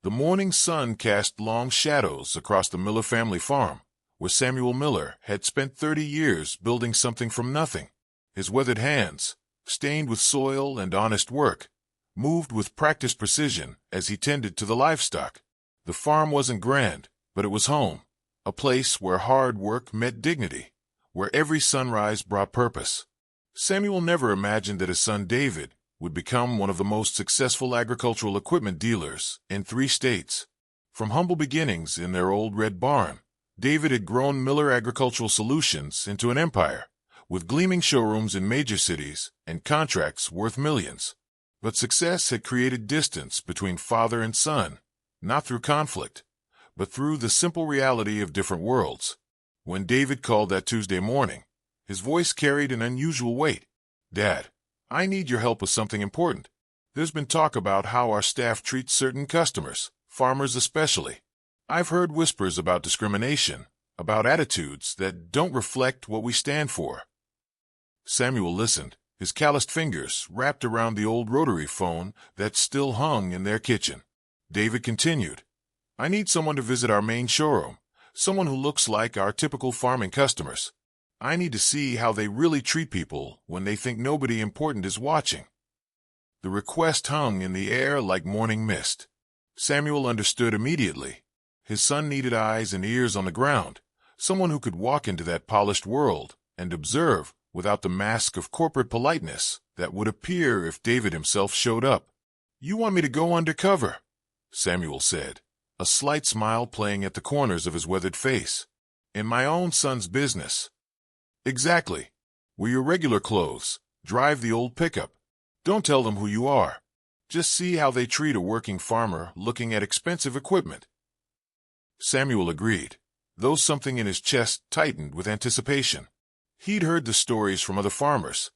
The morning sun cast long shadows across the Miller family farm, where Samuel Miller had spent 30 years building something from nothing. His weathered hands, stained with soil and honest work, moved with practiced precision as he tended to the livestock. The farm wasn't grand, but it was home, a place where hard work met dignity, where every sunrise brought purpose. Samuel never imagined that his son David would become one of the most successful agricultural equipment dealers in 3 states. From humble beginnings in their old red barn, David had grown Miller Agricultural Solutions into an empire, with gleaming showrooms in major cities and contracts worth millions. But success had created distance between father and son, not through conflict, but through the simple reality of different worlds. When David called that Tuesday morning, his voice carried an unusual weight. "Dad, I need your help with something important. There's been talk about how our staff treats certain customers, farmers especially. I've heard whispers about discrimination, about attitudes that don't reflect what we stand for." Samuel listened, his calloused fingers wrapped around the old rotary phone that still hung in their kitchen. David continued, "I need someone to visit our main showroom, someone who looks like our typical farming customers. I need to see how they really treat people when they think nobody important is watching." The request hung in the air like morning mist. Samuel understood immediately. His son needed eyes and ears on the ground, someone who could walk into that polished world and observe without the mask of corporate politeness that would appear if David himself showed up. "You want me to go undercover?" Samuel said, a slight smile playing at the corners of his weathered face. "In my own son's business." "Exactly. Wear your regular clothes. Drive the old pickup. Don't tell them who you are. Just see how they treat a working farmer looking at expensive equipment." Samuel agreed, though something in his chest tightened with anticipation. He'd heard the stories from other farmers,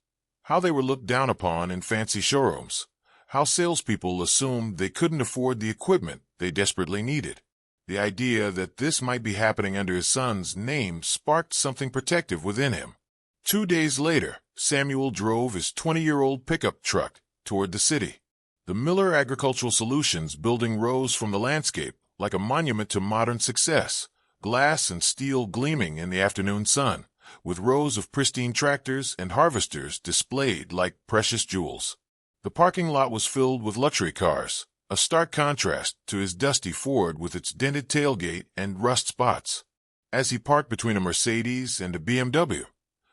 how they were looked down upon in fancy showrooms, how salespeople assumed they couldn't afford the equipment they desperately needed. The idea that this might be happening under his son's name sparked something protective within him. 2 days later, Samuel drove his 20-year-old pickup truck toward the city. The Miller Agricultural Solutions building rose from the landscape like a monument to modern success, glass and steel gleaming in the afternoon sun, with rows of pristine tractors and harvesters displayed like precious jewels. The parking lot was filled with luxury cars, a stark contrast to his dusty Ford with its dented tailgate and rust spots. As he parked between a Mercedes and a BMW,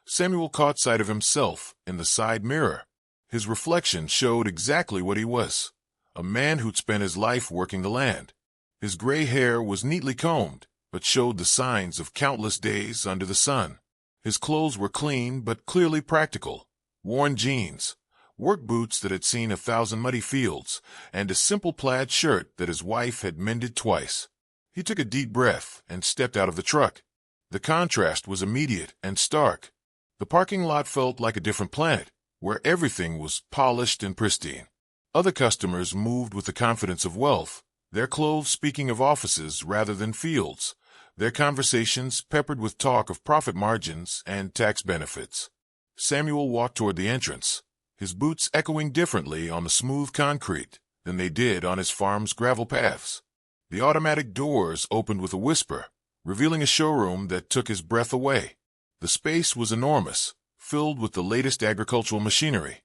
Samuel caught sight of himself in the side mirror. His reflection showed exactly what he was, a man who'd spent his life working the land. His gray hair was neatly combed, but showed the signs of countless days under the sun. His clothes were clean but clearly practical, worn jeans, work boots that had seen 1,000 muddy fields, and a simple plaid shirt that his wife had mended twice. He took a deep breath and stepped out of the truck. The contrast was immediate and stark. The parking lot felt like a different planet, where everything was polished and pristine. Other customers moved with the confidence of wealth, their clothes speaking of offices rather than fields, their conversations peppered with talk of profit margins and tax benefits. Samuel walked toward the entrance, his boots echoing differently on the smooth concrete than they did on his farm's gravel paths. The automatic doors opened with a whisper, revealing a showroom that took his breath away. The space was enormous, filled with the latest agricultural machinery,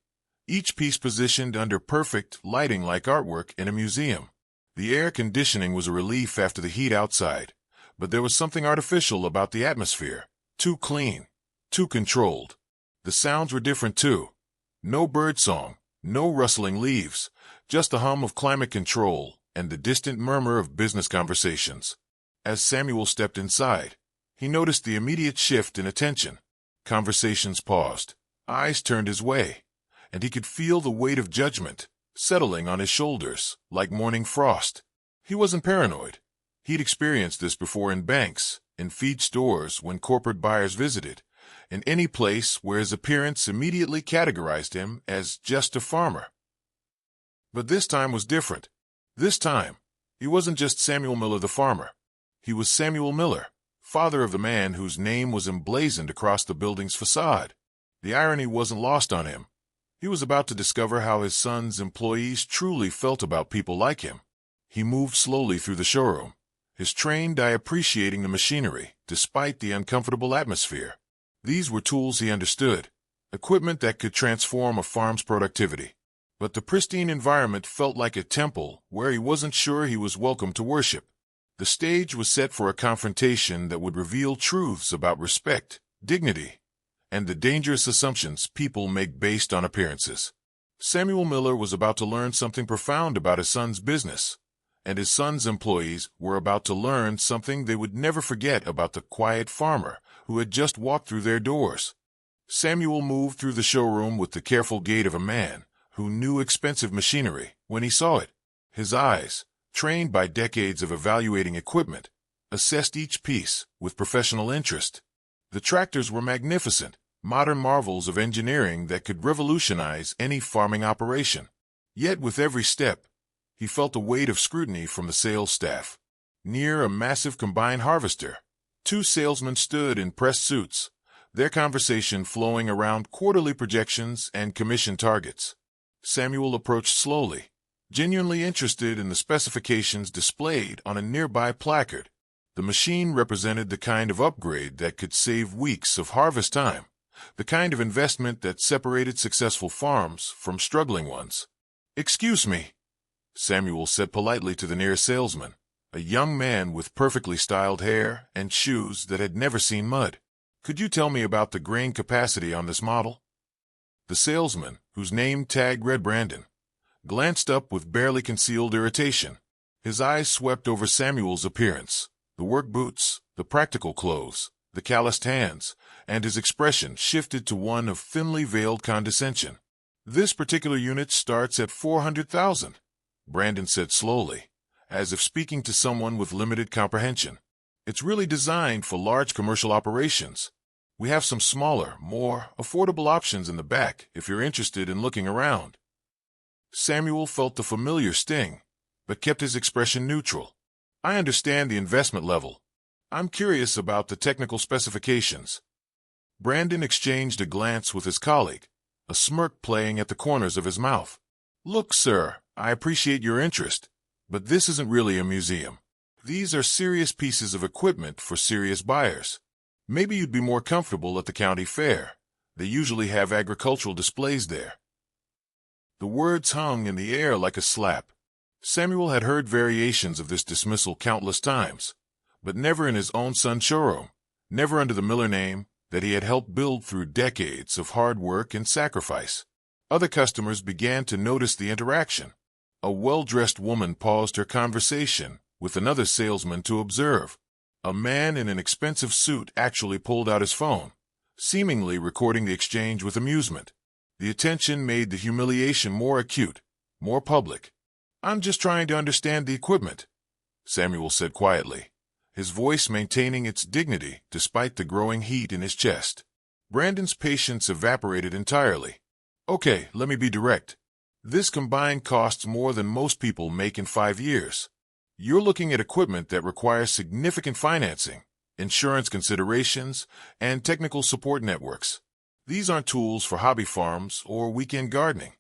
each piece positioned under perfect lighting like artwork in a museum. The air conditioning was a relief after the heat outside, but there was something artificial about the atmosphere, too clean, too controlled. The sounds were different too. No birdsong, no rustling leaves, just the hum of climate control and the distant murmur of business conversations. As Samuel stepped inside, he noticed the immediate shift in attention. Conversations paused, eyes turned his way, and he could feel the weight of judgment settling on his shoulders like morning frost. He wasn't paranoid. He'd experienced this before in banks, in feed stores when corporate buyers visited, in any place where his appearance immediately categorized him as just a farmer. But this time was different. This time, he wasn't just Samuel Miller the farmer. He was Samuel Miller, father of the man whose name was emblazoned across the building's facade. The irony wasn't lost on him. He was about to discover how his son's employees truly felt about people like him. He moved slowly through the showroom, his trained eye appreciating the machinery, despite the uncomfortable atmosphere. These were tools he understood, equipment that could transform a farm's productivity. But the pristine environment felt like a temple where he wasn't sure he was welcome to worship. The stage was set for a confrontation that would reveal truths about respect, dignity, and the dangerous assumptions people make based on appearances. Samuel Miller was about to learn something profound about his son's business, and his son's employees were about to learn something they would never forget about the quiet farmer who had just walked through their doors. Samuel moved through the showroom with the careful gait of a man who knew expensive machinery when he saw it. His eyes, trained by decades of evaluating equipment, assessed each piece with professional interest. The tractors were magnificent, modern marvels of engineering that could revolutionize any farming operation. Yet with every step, he felt a weight of scrutiny from the sales staff. Near a massive combine harvester, two salesmen stood in pressed suits, their conversation flowing around quarterly projections and commission targets. Samuel approached slowly, genuinely interested in the specifications displayed on a nearby placard. The machine represented the kind of upgrade that could save weeks of harvest time, the kind of investment that separated successful farms from struggling ones. "Excuse me," Samuel said politely to the nearest salesman, a young man with perfectly styled hair and shoes that had never seen mud. "Could you tell me about the grain capacity on this model?" The salesman, whose name tag read Brandon, glanced up with barely concealed irritation. His eyes swept over Samuel's appearance, the work boots, the practical clothes, the calloused hands, and his expression shifted to one of thinly veiled condescension. "This particular unit starts at 400,000, Brandon said slowly, as if speaking to someone with limited comprehension. "It's really designed for large commercial operations. We have some smaller, more affordable options in the back if you're interested in looking around." Samuel felt the familiar sting, but kept his expression neutral. "I understand the investment level. I'm curious about the technical specifications." Brandon exchanged a glance with his colleague, a smirk playing at the corners of his mouth. "Look, sir, I appreciate your interest, but this isn't really a museum. These are serious pieces of equipment for serious buyers. Maybe you'd be more comfortable at the county fair. They usually have agricultural displays there." The words hung in the air like a slap. Samuel had heard variations of this dismissal countless times, but never in his own son's showroom, never under the Miller name that he had helped build through decades of hard work and sacrifice. Other customers began to notice the interaction. A well-dressed woman paused her conversation with another salesman to observe. A man in an expensive suit actually pulled out his phone, seemingly recording the exchange with amusement. The attention made the humiliation more acute, more public. "I'm just trying to understand the equipment," Samuel said quietly, his voice maintaining its dignity despite the growing heat in his chest. Brandon's patience evaporated entirely. "Okay, let me be direct. This combine costs more than most people make in 5 years. You're looking at equipment that requires significant financing, insurance considerations, and technical support networks. These aren't tools for hobby farms or weekend gardening."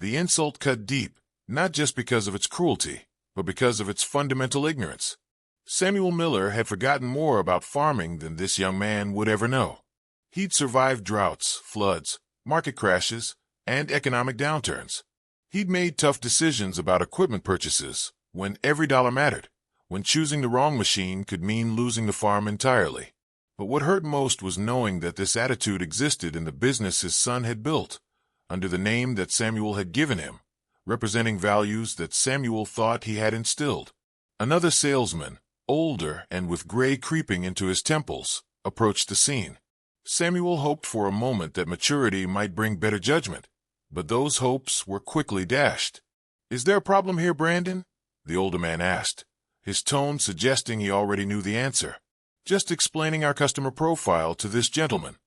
The insult cut deep, not just because of its cruelty, but because of its fundamental ignorance. Samuel Miller had forgotten more about farming than this young man would ever know. He'd survived droughts, floods, market crashes, and economic downturns. He'd made tough decisions about equipment purchases when every dollar mattered, when choosing the wrong machine could mean losing the farm entirely. But what hurt most was knowing that this attitude existed in the business his son had built, under the name that Samuel had given him, representing values that Samuel thought he had instilled. Another salesman, older and with gray creeping into his temples, approached the scene. Samuel hoped for a moment that maturity might bring better judgment, but those hopes were quickly dashed. "Is there a problem here, Brandon?" the older man asked, his tone suggesting he already knew the answer. "Just explaining our customer profile to this gentleman,"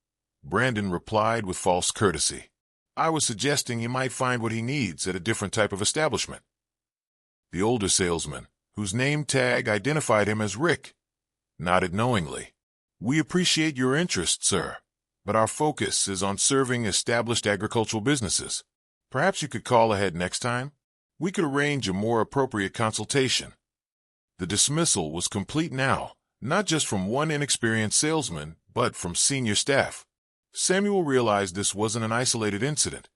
Brandon replied with false courtesy. "I was suggesting he might find what he needs at a different type of establishment." The older salesman, whose name tag identified him as Rick, nodded knowingly. "We appreciate your interest, sir, but our focus is on serving established agricultural businesses. Perhaps you could call ahead next time?" We could arrange a more appropriate consultation." The dismissal was complete now, not just from one inexperienced salesman, but from senior staff. Samuel realized this wasn't an isolated incident.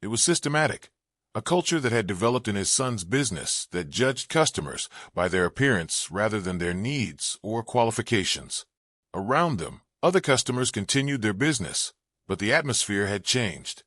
It was systematic, a culture that had developed in his son's business that judged customers by their appearance rather than their needs or qualifications. Around them, other customers continued their business, but the atmosphere had changed.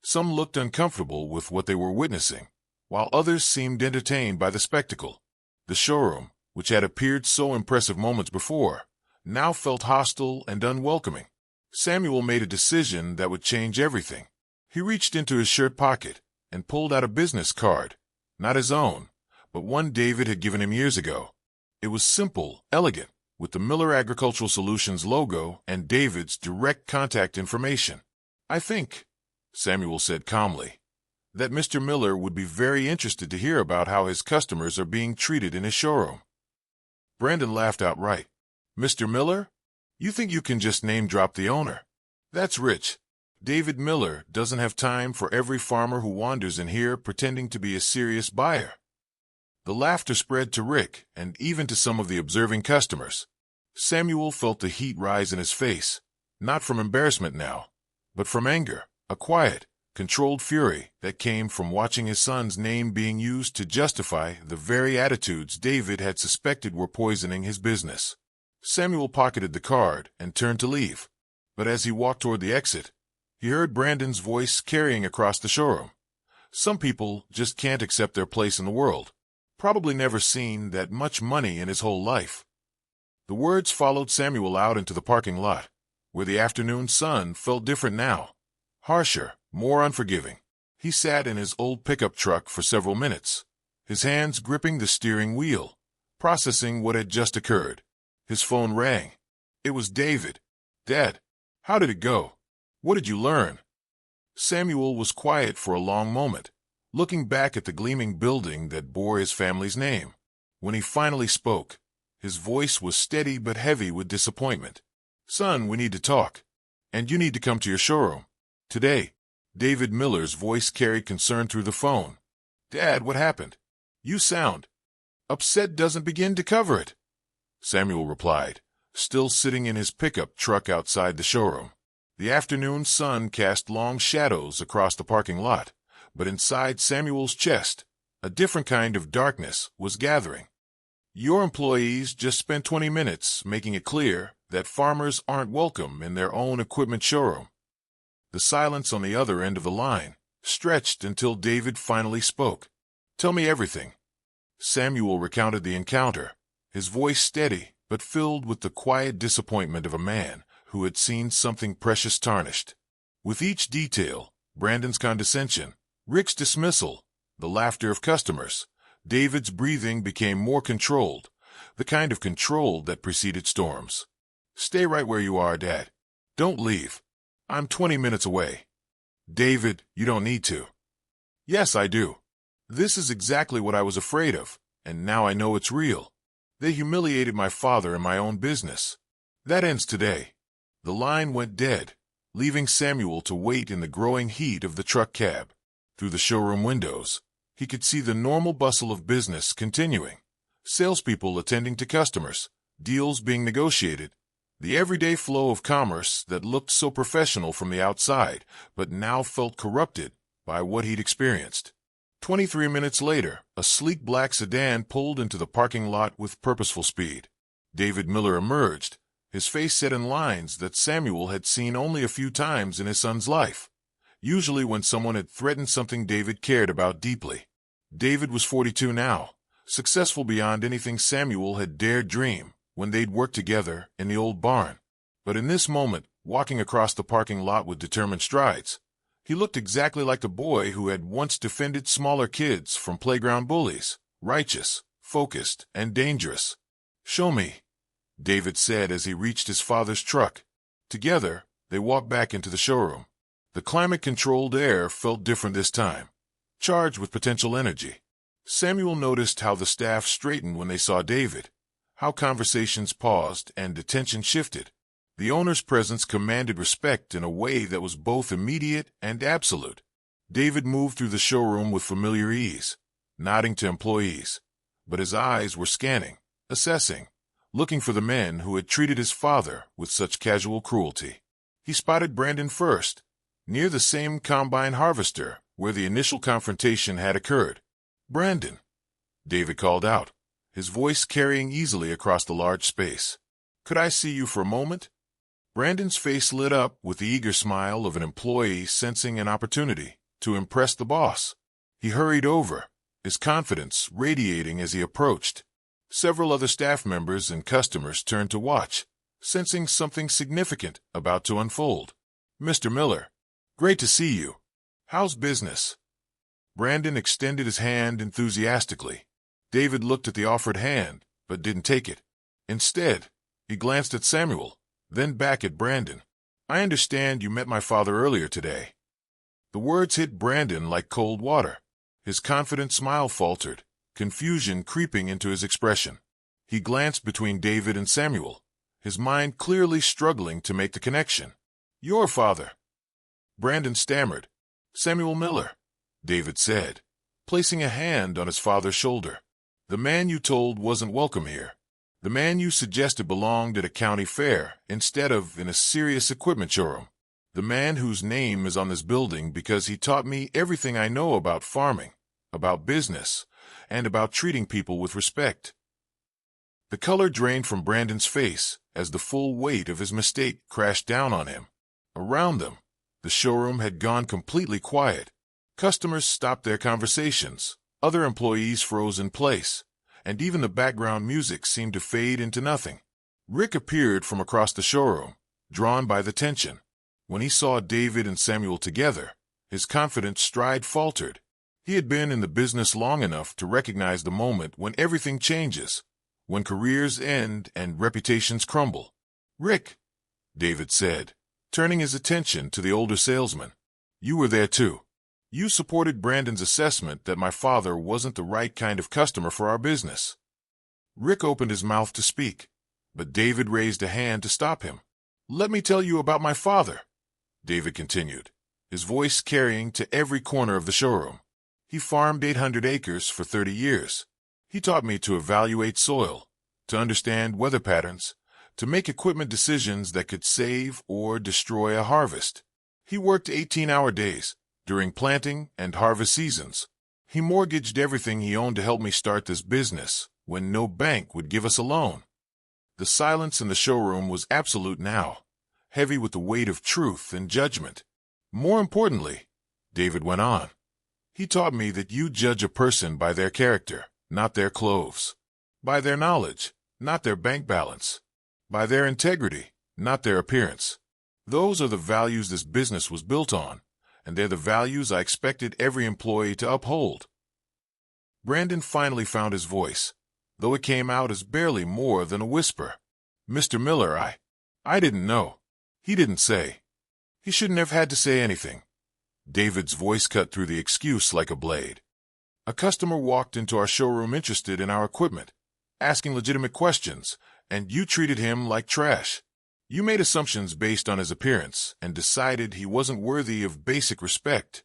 Some looked uncomfortable with what they were witnessing, while others seemed entertained by the spectacle. The showroom, which had appeared so impressive moments before, now felt hostile and unwelcoming. Samuel made a decision that would change everything. He reached into his shirt pocket and pulled out a business card, not his own, but one David had given him years ago. It was simple, elegant, with the Miller Agricultural Solutions logo and David's direct contact information. "I think," Samuel said calmly, "that Mr. Miller would be very interested to hear about how his customers are being treated in his showroom." Brandon laughed outright. "Mr. Miller? You think you can just name-drop the owner? That's rich. David Miller doesn't have time for every farmer who wanders in here pretending to be a serious buyer." The laughter spread to Rick and even to some of the observing customers. Samuel felt the heat rise in his face, not from embarrassment now, but from anger, a quiet, controlled fury that came from watching his son's name being used to justify the very attitudes David had suspected were poisoning his business. Samuel pocketed the card and turned to leave, but as he walked toward the exit, he heard Brandon's voice carrying across the showroom. "Some people just can't accept their place in the world. Probably never seen that much money in his whole life." The words followed Samuel out into the parking lot, where the afternoon sun felt different now, harsher, more unforgiving. He sat in his old pickup truck for several minutes, his hands gripping the steering wheel, processing what had just occurred. His phone rang. It was David. "Dad, how did it go? What did you learn?" Samuel was quiet for a long moment, looking back at the gleaming building that bore his family's name. When he finally spoke, his voice was steady but heavy with disappointment. "Son, we need to talk. And you need to come to your showroom. Today." David Miller's voice carried concern through the phone. "Dad, what happened? You sound upset doesn't begin to cover it," Samuel replied, still sitting in his pickup truck outside the showroom. The afternoon sun cast long shadows across the parking lot, but inside Samuel's chest, a different kind of darkness was gathering. "Your employees just spent 20 minutes making it clear that farmers aren't welcome in their own equipment showroom." The silence on the other end of the line stretched until David finally spoke. "Tell me everything." Samuel recounted the encounter, his voice steady but filled with the quiet disappointment of a man who had seen something precious tarnished. With each detail, Brandon's condescension, Rick's dismissal, the laughter of customers, David's breathing became more controlled, the kind of control that preceded storms. "Stay right where you are, Dad. Don't leave. I'm 20 minutes away." "David, you don't need to." "Yes, I do. This is exactly what I was afraid of, and now I know it's real. They humiliated my father in my own business. That ends today." The line went dead, leaving Samuel to wait in the growing heat of the truck cab. Through the showroom windows, he could see the normal bustle of business continuing. Salespeople attending to customers, deals being negotiated, the everyday flow of commerce that looked so professional from the outside, but now felt corrupted by what he'd experienced. 23 minutes later, a sleek black sedan pulled into the parking lot with purposeful speed. David Miller emerged, his face set in lines that Samuel had seen only a few times in his son's life, usually when someone had threatened something David cared about deeply. David was 42 now, successful beyond anything Samuel had dared dream when they'd worked together in the old barn. But in this moment, walking across the parking lot with determined strides, he looked exactly like the boy who had once defended smaller kids from playground bullies, righteous, focused, and dangerous. "Show me," David said as he reached his father's truck. Together, they walked back into the showroom. The climate-controlled air felt different this time, charged with potential energy. Samuel noticed how the staff straightened when they saw David, how conversations paused and attention shifted. The owner's presence commanded respect in a way that was both immediate and absolute. David moved through the showroom with familiar ease, nodding to employees, but his eyes were scanning, assessing, looking for the men who had treated his father with such casual cruelty. He spotted Brandon first, near the same combine harvester where the initial confrontation had occurred. "Brandon," David called out, his voice carrying easily across the large space. "Could I see you for a moment?" Brandon's face lit up with the eager smile of an employee sensing an opportunity to impress the boss. He hurried over, his confidence radiating as he approached. Several other staff members and customers turned to watch, sensing something significant about to unfold. "Mr. Miller, great to see you. How's business?" Brandon extended his hand enthusiastically. David looked at the offered hand, but didn't take it. Instead, he glanced at Samuel, then back at Brandon. "I understand you met my father earlier today." The words hit Brandon like cold water. His confident smile faltered, confusion creeping into his expression. He glanced between David and Samuel, his mind clearly struggling to make the connection. "Your father?" Brandon stammered. "Samuel Miller," David said, placing a hand on his father's shoulder. "The man you told wasn't welcome here. The man you suggested belonged at a county fair instead of in a serious equipment showroom. The man whose name is on this building because he taught me everything I know about farming, about business, and about treating people with respect." The color drained from Brandon's face as the full weight of his mistake crashed down on him. Around them, the showroom had gone completely quiet. Customers stopped their conversations, other employees froze in place, and even the background music seemed to fade into nothing. Rick appeared from across the showroom, drawn by the tension. When he saw David and Samuel together, his confident stride faltered. He had been in the business long enough to recognize the moment when everything changes, when careers end and reputations crumble. "Rick," David said, turning his attention to the older salesman, "you were there too. You supported Brandon's assessment that my father wasn't the right kind of customer for our business." Rick opened his mouth to speak, but David raised a hand to stop him. "Let me tell you about my father," David continued, his voice carrying to every corner of the showroom. "He farmed 800 acres for 30 years. He taught me to evaluate soil, to understand weather patterns, to make equipment decisions that could save or destroy a harvest. He worked 18-hour days during planting and harvest seasons. He mortgaged everything he owned to help me start this business when no bank would give us a loan." The silence in the showroom was absolute now, heavy with the weight of truth and judgment. "More importantly," David went on, "he taught me that you judge a person by their character, not their clothes, by their knowledge, not their bank balance, by their integrity, not their appearance. Those are the values this business was built on, and they're the values I expected every employee to uphold." Brandon finally found his voice, though it came out as barely more than a whisper. "Mr. Miller, I didn't know. He didn't say. He shouldn't have had to say anything." David's voice cut through the excuse like a blade. "A customer walked into our showroom interested in our equipment, asking legitimate questions, and you treated him like trash. You made assumptions based on his appearance and decided he wasn't worthy of basic respect."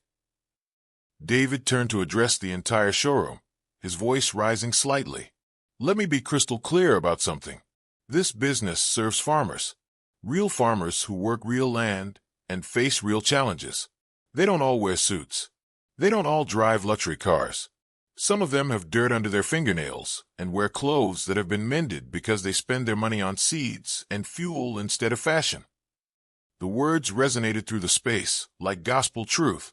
David turned to address the entire showroom, his voice rising slightly. "Let me be crystal clear about something. This business serves farmers, real farmers who work real land and face real challenges. They don't all wear suits. They don't all drive luxury cars. Some of them have dirt under their fingernails and wear clothes that have been mended because they spend their money on seeds and fuel instead of fashion." The words resonated through the space like gospel truth,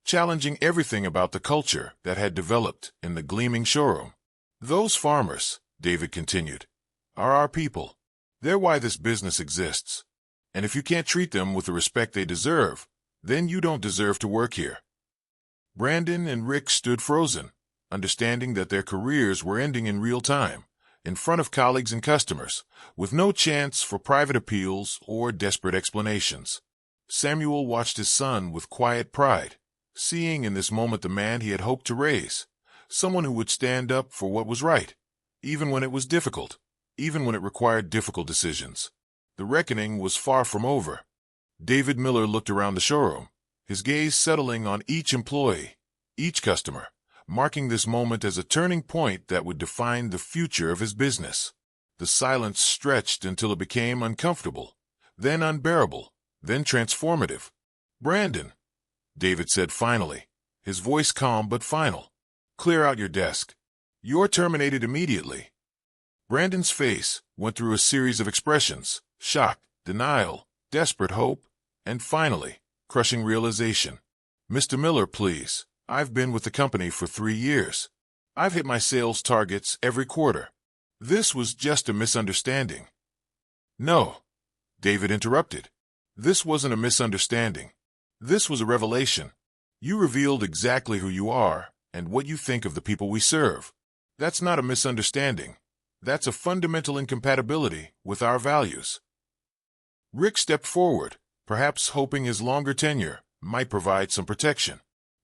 challenging everything about the culture that had developed in the gleaming showroom. "Those farmers," David continued, "are our people. They're why this business exists. And if you can't treat them with the respect they deserve, then you don't deserve to work here." Brandon and Rick stood frozen, understanding that their careers were ending in real time, in front of colleagues and customers, with no chance for private appeals or desperate explanations. Samuel watched his son with quiet pride, seeing in this moment the man he had hoped to raise, someone who would stand up for what was right, even when it was difficult, even when it required difficult decisions. The reckoning was far from over. David Miller looked around the showroom, his gaze settling on each employee, each customer, marking this moment as a turning point that would define the future of his business. The silence stretched until it became uncomfortable, then unbearable, then transformative. "Brandon," David said finally, his voice calm but final, "clear out your desk. You're terminated immediately." Brandon's face went through a series of expressions: shock, denial, desperate hope, and finally, crushing realization. "Mr. Miller, please. I've been with the company for 3 years. I've hit my sales targets every quarter. This was just a misunderstanding." "No," David interrupted. "This wasn't a misunderstanding. This was a revelation. You revealed exactly who you are and what you think of the people we serve. That's not a misunderstanding. That's a fundamental incompatibility with our values." Rick stepped forward, perhaps hoping his longer tenure might provide some protection.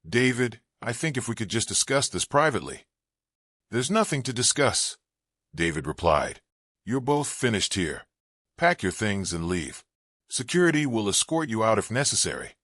"David, I think if we could just discuss this privately." "There's nothing to discuss," David replied. "You're both finished here. Pack your things and leave. Security will escort you out if necessary."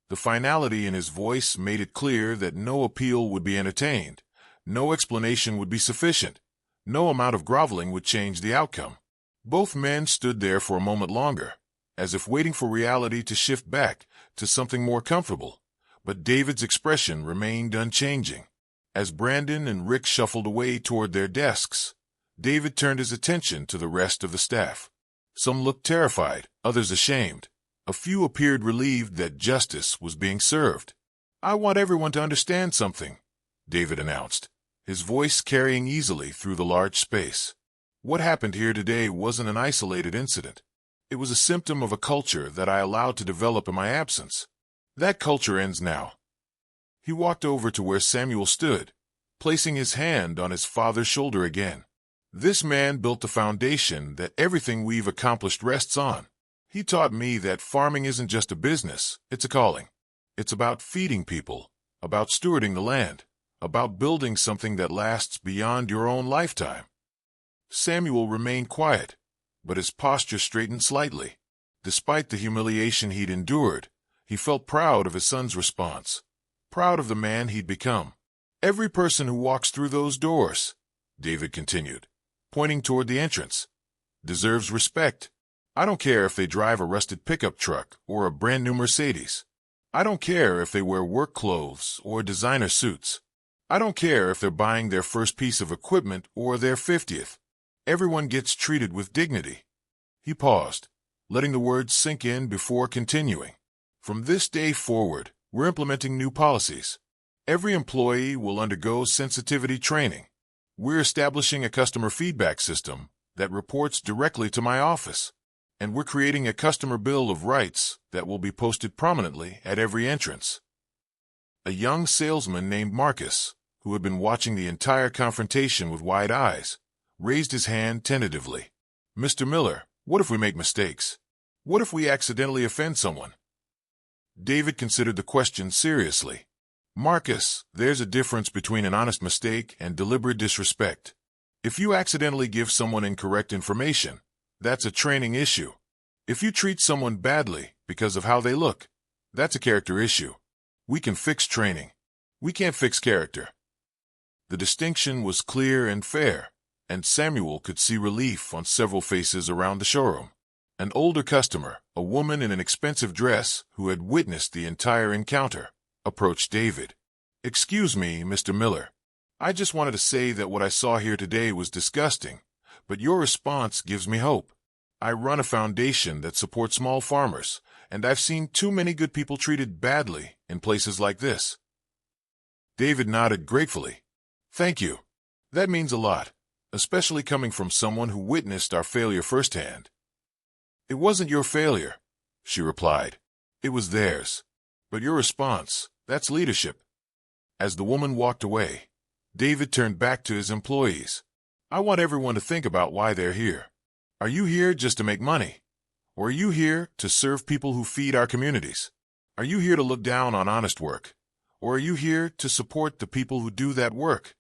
The finality in his voice made it clear that no appeal would be entertained, no explanation would be sufficient, no amount of groveling would change the outcome. Both men stood there for a moment longer, as if waiting for reality to shift back to something more comfortable, but David's expression remained unchanging. As Brandon and Rick shuffled away toward their desks, David turned his attention to the rest of the staff. Some looked terrified, others ashamed. A few appeared relieved that justice was being served. "I want everyone to understand something," David announced, his voice carrying easily through the large space. "What happened here today wasn't an isolated incident. It was a symptom of a culture that I allowed to develop in my absence. That culture ends now." He walked over to where Samuel stood, placing his hand on his father's shoulder again. "This man built the foundation that everything we've accomplished rests on. He taught me that farming isn't just a business, it's a calling. It's about feeding people, about stewarding the land, about building something that lasts beyond your own lifetime." Samuel remained quiet, but his posture straightened slightly. Despite the humiliation he'd endured, he felt proud of his son's response, proud of the man he'd become. "Every person who walks through those doors," David continued, pointing toward the entrance, "deserves respect. I don't care if they drive a rusted pickup truck or a brand new Mercedes. I don't care if they wear work clothes or designer suits. I don't care if they're buying their first piece of equipment or their 50th. Everyone gets treated with dignity." He paused, letting the words sink in before continuing. "From this day forward, we're implementing new policies. Every employee will undergo sensitivity training. We're establishing a customer feedback system that reports directly to my office. And we're creating a customer bill of rights that will be posted prominently at every entrance." A young salesman named Marcus, who had been watching the entire confrontation with wide eyes, raised his hand tentatively. "Mr. Miller, what if we make mistakes? What if we accidentally offend someone?" David considered the question seriously. "Marcus, there's a difference between an honest mistake and deliberate disrespect. If you accidentally give someone incorrect information, that's a training issue. If you treat someone badly because of how they look, that's a character issue. We can fix training. We can't fix character." The distinction was clear and fair, and Samuel could see relief on several faces around the showroom. An older customer, a woman in an expensive dress who had witnessed the entire encounter, approached David. "Excuse me, Mr. Miller. I just wanted to say that what I saw here today was disgusting, but your response gives me hope. I run a foundation that supports small farmers, and I've seen too many good people treated badly in places like this." David nodded gratefully. "Thank you. That means a lot, especially coming from someone who witnessed our failure firsthand." "It wasn't your failure," she replied. "It was theirs. But your response, that's leadership." As the woman walked away, David turned back to his employees. "I want everyone to think about why they're here. Are you here just to make money? Or are you here to serve people who feed our communities? Are you here to look down on honest work? Or are you here to support the people who do that work?"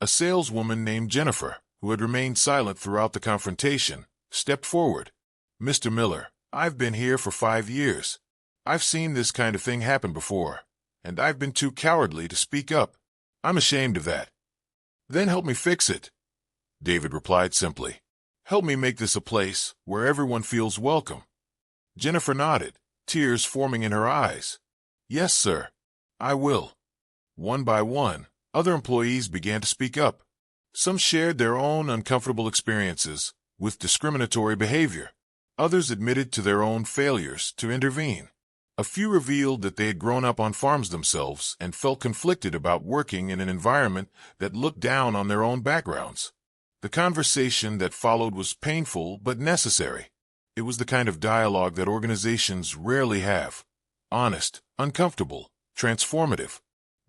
A saleswoman named Jennifer, who had remained silent throughout the confrontation, stepped forward. "Mr. Miller, I've been here for 5 years. I've seen this kind of thing happen before. and I've been too cowardly to speak up. I'm ashamed of that." "Then help me fix it," David replied simply. "Help me make this a place where everyone feels welcome." Jennifer nodded, tears forming in her eyes. "Yes, sir. I will." One by one, other employees began to speak up. Some shared their own uncomfortable experiences with discriminatory behavior. Others admitted to their own failures to intervene. A few revealed that they had grown up on farms themselves and felt conflicted about working in an environment that looked down on their own backgrounds. The conversation that followed was painful but necessary. It was the kind of dialogue that organizations rarely have. Honest, uncomfortable, transformative.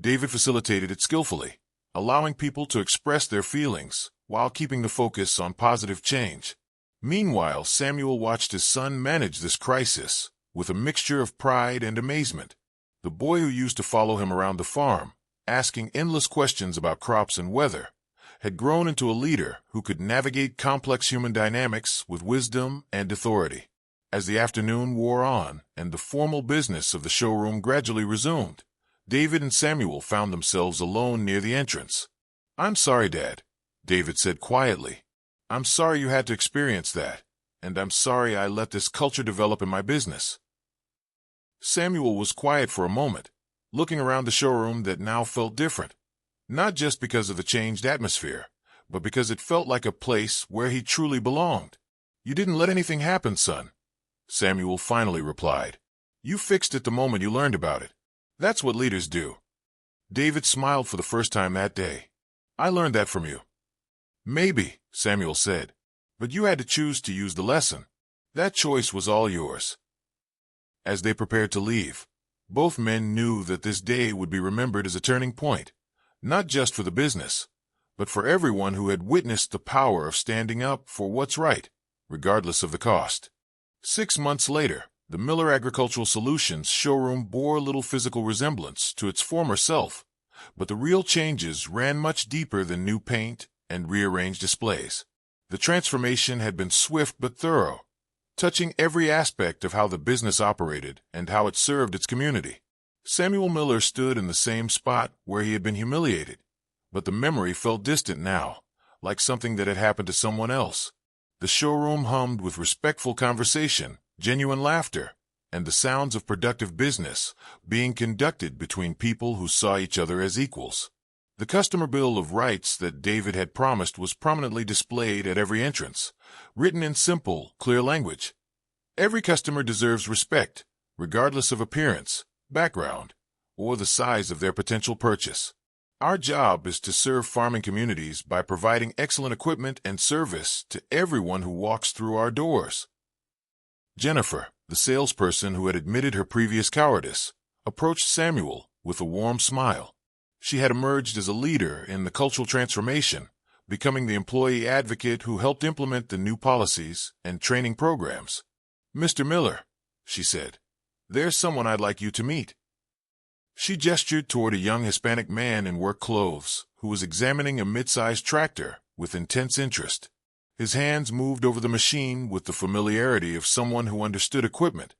David facilitated it skillfully, allowing people to express their feelings while keeping the focus on positive change. Meanwhile, Samuel watched his son manage this crisis with a mixture of pride and amazement. The boy who used to follow him around the farm, asking endless questions about crops and weather, had grown into a leader who could navigate complex human dynamics with wisdom and authority. As the afternoon wore on and the formal business of the showroom gradually resumed, David and Samuel found themselves alone near the entrance. "I'm sorry, Dad," David said quietly. "I'm sorry you had to experience that, and I'm sorry I let this culture develop in my business." Samuel was quiet for a moment, looking around the showroom that now felt different, not just because of the changed atmosphere, but because it felt like a place where he truly belonged. "You didn't let anything happen, son," Samuel finally replied. "You fixed it the moment you learned about it. That's what leaders do." David smiled for the first time that day. "I learned that from you." "Maybe," Samuel said, "but you had to choose to use the lesson. That choice was all yours." As they prepared to leave, both men knew that this day would be remembered as a turning point, not just for the business, but for everyone who had witnessed the power of standing up for what's right, regardless of the cost. 6 months later, the Miller Agricultural Solutions showroom bore little physical resemblance to its former self, but the real changes ran much deeper than new paint and rearranged displays. The transformation had been swift but thorough, touching every aspect of how the business operated and how it served its community. Samuel Miller stood in the same spot where he had been humiliated, but the memory felt distant now, like something that had happened to someone else. The showroom hummed with respectful conversation, genuine laughter, and the sounds of productive business being conducted between people who saw each other as equals. The customer bill of rights that David had promised was prominently displayed at every entrance, written in simple, clear language. Every customer deserves respect, regardless of appearance, background, or the size of their potential purchase. Our job is to serve farming communities by providing excellent equipment and service to everyone who walks through our doors. Jennifer, the salesperson who had admitted her previous cowardice, approached Samuel with a warm smile. She had emerged as a leader in the cultural transformation, becoming the employee advocate who helped implement the new policies and training programs. "Mr. Miller," she said, "there's someone I'd like you to meet." She gestured toward a young Hispanic man in work clothes who was examining a mid-sized tractor with intense interest. His hands moved over the machine with the familiarity of someone who understood equipment,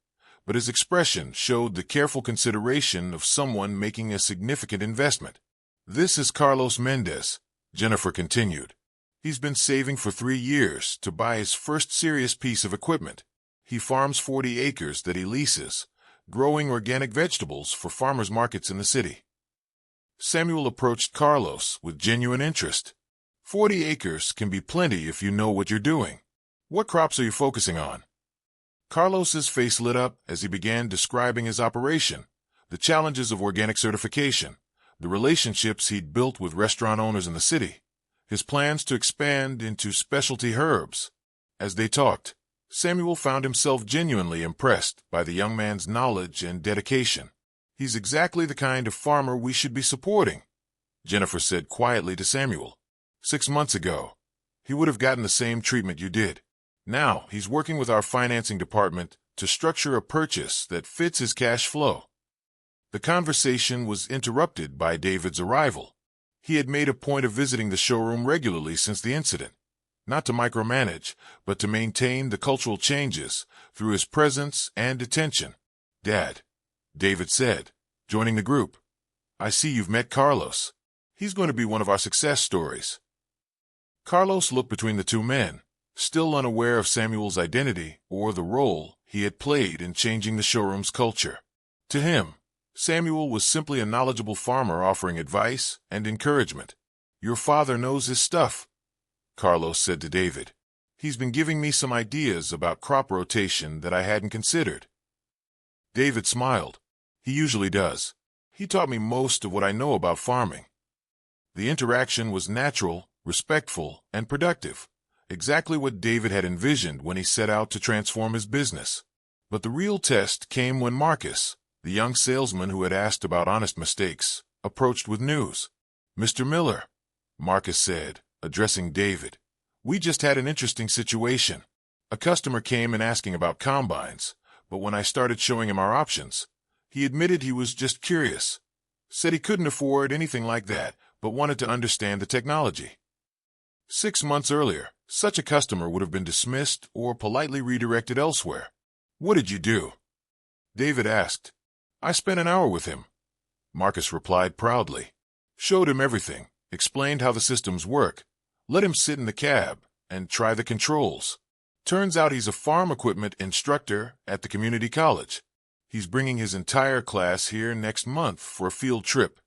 but his expression showed the careful consideration of someone making a significant investment. "This is Carlos Mendez," Jennifer continued. "He's been saving for 3 years to buy his first serious piece of equipment. He farms 40 acres that he leases, growing organic vegetables for farmers markets in the city." Samuel approached Carlos with genuine interest. 40 acres can be plenty if you know what you're doing. What crops are you focusing on?" Carlos's face lit up as he began describing his operation, the challenges of organic certification, the relationships he'd built with restaurant owners in the city, his plans to expand into specialty herbs. As they talked, Samuel found himself genuinely impressed by the young man's knowledge and dedication. "He's exactly the kind of farmer we should be supporting," Jennifer said quietly to Samuel. 6 months ago, he would have gotten the same treatment you did. Now he's working with our financing department to structure a purchase that fits his cash flow. The conversation was interrupted by David's arrival. He had made a point of visiting the showroom regularly since the incident, not to micromanage, but to maintain the cultural changes through his presence and attention. "Dad," David said, joining the group. I see you've met Carlos. He's going to be one of our success stories. Carlos looked between the two men, still unaware of Samuel's identity or the role he had played in changing the showroom's culture. To him, Samuel was simply a knowledgeable farmer offering advice and encouragement. Your father knows his stuff, Carlos said to David. He's been giving me some ideas about crop rotation that I hadn't considered. David smiled. He usually does. He taught me most of what I know about farming. The interaction was natural, respectful, and productive, exactly what David had envisioned when he set out to transform his business. But the real test came when Marcus, the young salesman who had asked about honest mistakes, approached with news. Mr. Miller, Marcus said, addressing David, we just had an interesting situation. A customer came in asking about combines, but when I started showing him our options, he admitted he was just curious. Said he couldn't afford anything like that, but wanted to understand the technology. 6 months earlier, such a customer would have been dismissed or politely redirected elsewhere. What did you do? David asked. I spent an hour with him, Marcus replied proudly. Showed him everything, explained how the systems work, let him sit in the cab and try the controls. Turns out he's a farm equipment instructor at the community college. He's bringing his entire class here next month for a field trip.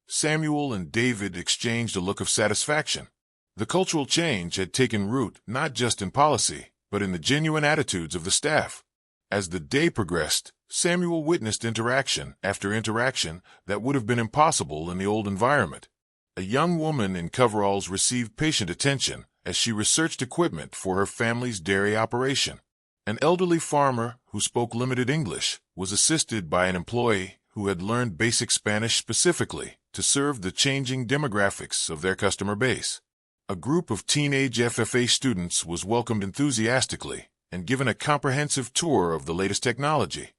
Samuel and David exchanged a look of satisfaction. The cultural change had taken root not just in policy, but in the genuine attitudes of the staff. As the day progressed, Samuel witnessed interaction after interaction that would have been impossible in the old environment. A young woman in coveralls received patient attention as she researched equipment for her family's dairy operation. An elderly farmer who spoke limited English was assisted by an employee who had learned basic Spanish specifically to serve the changing demographics of their customer base. A group of teenage FFA students was welcomed enthusiastically and given a comprehensive tour of the latest technology.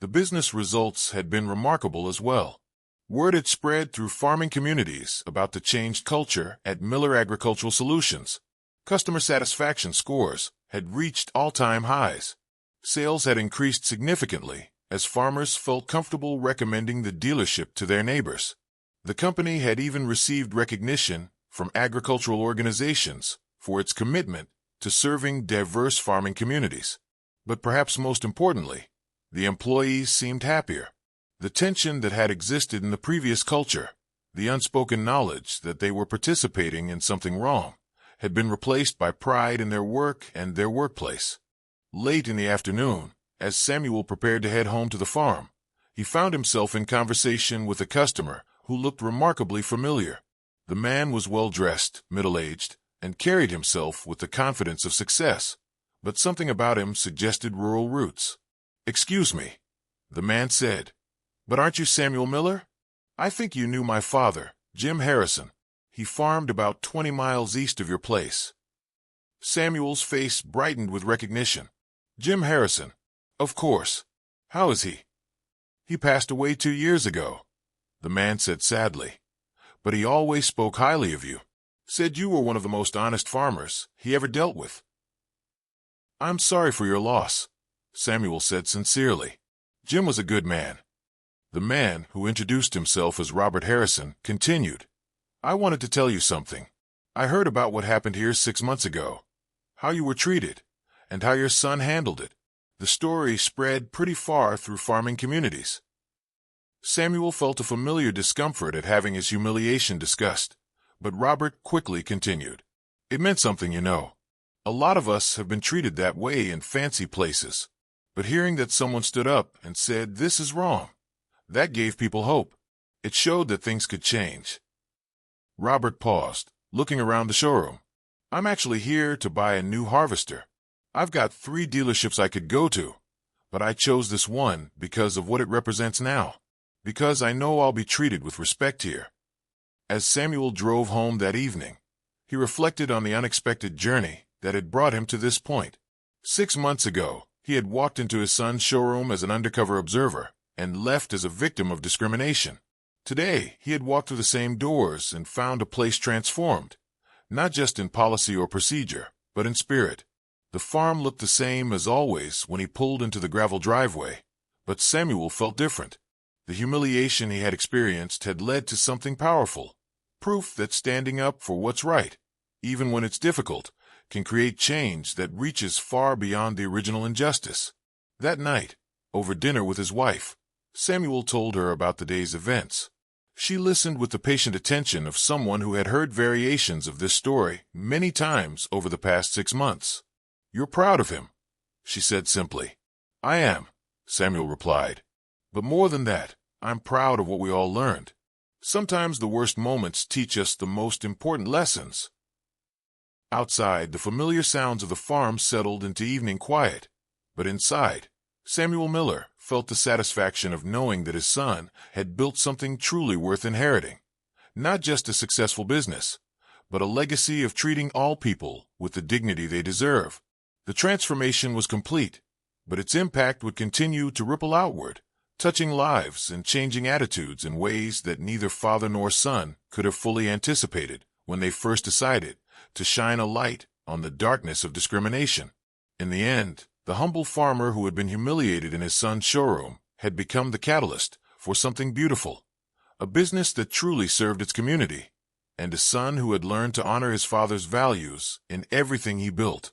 The business results had been remarkable as well. Word had spread through farming communities about the changed culture at Miller Agricultural Solutions. Customer satisfaction scores had reached all-time highs. Sales had increased significantly as farmers felt comfortable recommending the dealership to their neighbors. The company had even received recognition from agricultural organizations for its commitment to serving diverse farming communities. But perhaps most importantly, the employees seemed happier. The tension that had existed in the previous culture, the unspoken knowledge that they were participating in something wrong, had been replaced by pride in their work and their workplace. Late in the afternoon, as Samuel prepared to head home to the farm, he found himself in conversation with a customer who looked remarkably familiar. The man was well-dressed, middle-aged, and carried himself with the confidence of success, but something about him suggested rural roots. Excuse me, the man said, but aren't you Samuel Miller? I think you knew my father, Jim Harrison. He farmed about 20 miles east of your place. Samuel's face brightened with recognition. Jim Harrison. Of course. How is he? He passed away 2 years ago, the man said sadly. But he always spoke highly of you. Said you were one of the most honest farmers he ever dealt with. I'm sorry for your loss, Samuel said sincerely. Jim was a good man. The man, who introduced himself as Robert Harrison, continued. I wanted to tell you something. I heard about what happened here 6 months ago, how you were treated, and how your son handled it. The story spread pretty far through farming communities. Samuel felt a familiar discomfort at having his humiliation discussed, but Robert quickly continued. It meant something, you know. A lot of us have been treated that way in fancy places, but hearing that someone stood up and said, this is wrong, that gave people hope. It showed that things could change. Robert paused, looking around the showroom. I'm actually here to buy a new harvester. I've got 3 dealerships I could go to, but I chose this one because of what it represents now, because I know I'll be treated with respect here. As Samuel drove home that evening, he reflected on the unexpected journey that had brought him to this point. 6 months ago, he had walked into his son's showroom as an undercover observer and left as a victim of discrimination. Today, he had walked through the same doors and found a place transformed, not just in policy or procedure, but in spirit. The farm looked the same as always when he pulled into the gravel driveway, but Samuel felt different. The humiliation he had experienced had led to something powerful, proof that standing up for what's right, even when it's difficult, can create change that reaches far beyond the original injustice. That night, over dinner with his wife, Samuel told her about the day's events. She listened with the patient attention of someone who had heard variations of this story many times over the past 6 months. "You're proud of him," she said simply. "I am," Samuel replied. "But more than that, I'm proud of what we all learned. Sometimes the worst moments teach us the most important lessons." Outside, the familiar sounds of the farm settled into evening quiet, but inside, Samuel Miller felt the satisfaction of knowing that his son had built something truly worth inheriting. Not just a successful business, but a legacy of treating all people with the dignity they deserve. The transformation was complete, but its impact would continue to ripple outward, touching lives and changing attitudes in ways that neither father nor son could have fully anticipated when they first decided to shine a light on the darkness of discrimination. In the end, the humble farmer who had been humiliated in his son's showroom had become the catalyst for something beautiful, a business that truly served its community, and a son who had learned to honor his father's values in everything he built.